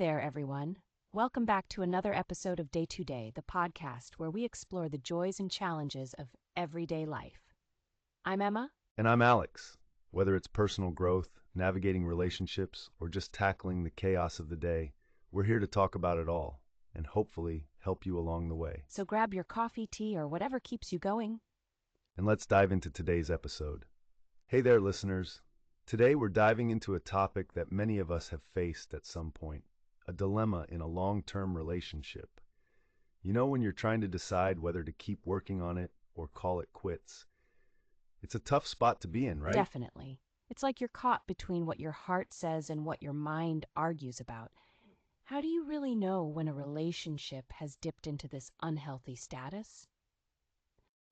there, everyone. Welcome back to another episode of Day to Day, the podcast where we explore the joys and challenges of everyday life. I'm Emma. And I'm Alex. Whether it's personal growth, navigating relationships, or just tackling the chaos of the day, we're here to talk about it all and hopefully help you along the way. So grab your coffee, tea, or whatever keeps you going. And let's dive into today's episode. Hey there, listeners. Today we're diving into a topic that many of us have faced at some point, a dilemma in a long-term relationship. You know, when you're trying to decide whether to keep working on it or call it quits. It's a tough spot to be in, right? Definitely. It's like you're caught between what your heart says and what your mind argues about. How do you really know when a relationship has dipped into this unhealthy status?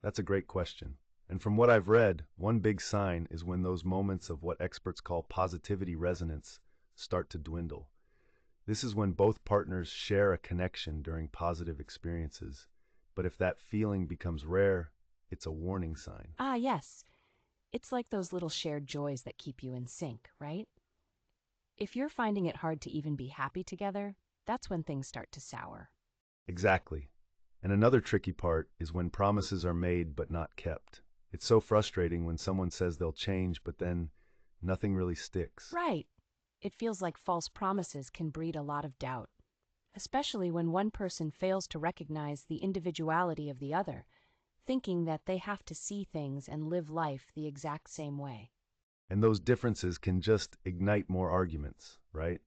That's a great question. And from what I've read, one big sign is when those moments of what experts call positivity resonance start to dwindle. This is when both partners share a connection during positive experiences. But if that feeling becomes rare, it's a warning sign. Ah, yes. It's like those little shared joys that keep you in sync, right? If you're finding it hard to even be happy together, that's when things start to sour. Exactly. And another tricky part is when promises are made but not kept. It's so frustrating when someone says they'll change, but then nothing really sticks. Right. It feels like false promises can breed a lot of doubt, especially when one person fails to recognize the individuality of the other, thinking that they have to see things and live life the exact same way. And those differences can just ignite more arguments, right?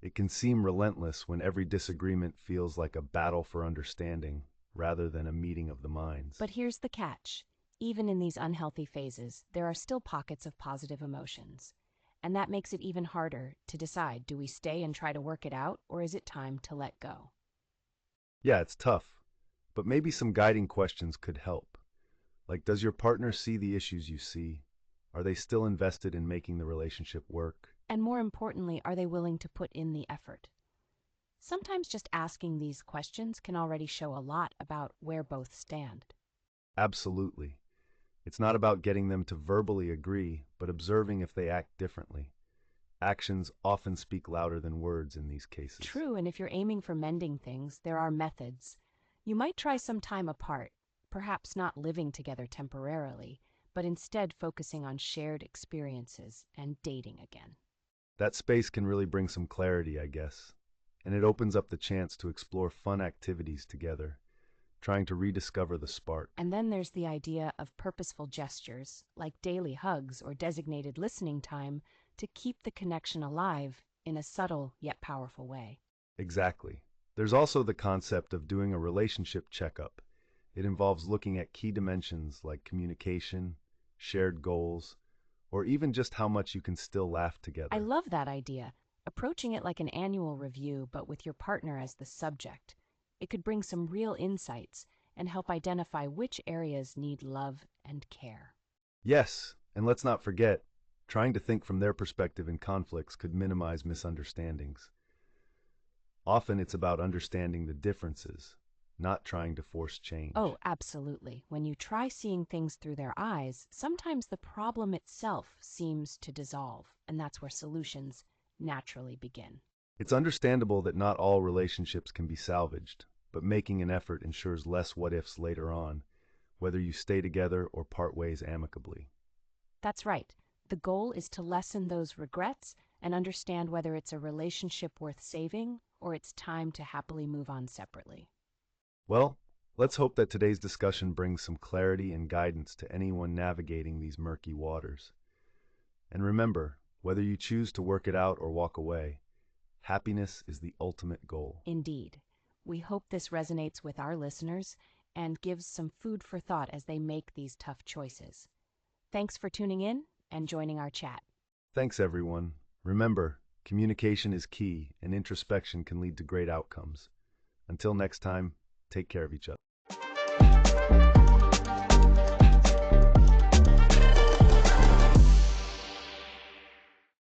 It can seem relentless when every disagreement feels like a battle for understanding rather than a meeting of the minds. But here's the catch. Even in these unhealthy phases, there are still pockets of positive emotions. And that makes it even harder to decide, do we stay and try to work it out, or is it time to let go? Yeah, it's tough, but maybe some guiding questions could help. Like, does your partner see the issues you see? Are they still invested in making the relationship work? And more importantly, are they willing to put in the effort? Sometimes just asking these questions can already show a lot about where both stand. Absolutely. It's not about getting them to verbally agree, but observing if they act differently. Actions often speak louder than words in these cases. True, and if you're aiming for mending things, there are methods. You might try some time apart, perhaps not living together temporarily, but instead focusing on shared experiences and dating again. That space can really bring some clarity, I guess. And it opens up the chance to explore fun activities together, trying to rediscover the spark. And then there's the idea of purposeful gestures, like daily hugs or designated listening time, to keep the connection alive in a subtle yet powerful way. Exactly. There's also the concept of doing a relationship checkup. It involves looking at key dimensions like communication, shared goals, or even just how much you can still laugh together. I love that idea, approaching it like an annual review, but with your partner as the subject. It could bring some real insights and help identify which areas need love and care. Yes, and let's not forget, trying to think from their perspective in conflicts could minimize misunderstandings. Often it's about understanding the differences, not trying to force change. Oh, absolutely. When you try seeing things through their eyes, sometimes the problem itself seems to dissolve, and that's where solutions naturally begin. It's understandable that not all relationships can be salvaged, but making an effort ensures less what-ifs later on, whether you stay together or part ways amicably. That's right. The goal is to lessen those regrets and understand whether it's a relationship worth saving or it's time to happily move on separately. Well, let's hope that today's discussion brings some clarity and guidance to anyone navigating these murky waters. And remember, whether you choose to work it out or walk away, happiness is the ultimate goal. Indeed. We hope this resonates with our listeners and gives some food for thought as they make these tough choices. Thanks for tuning in and joining our chat. Thanks, everyone. Remember, communication is key, and introspection can lead to great outcomes. Until next time, take care of each other.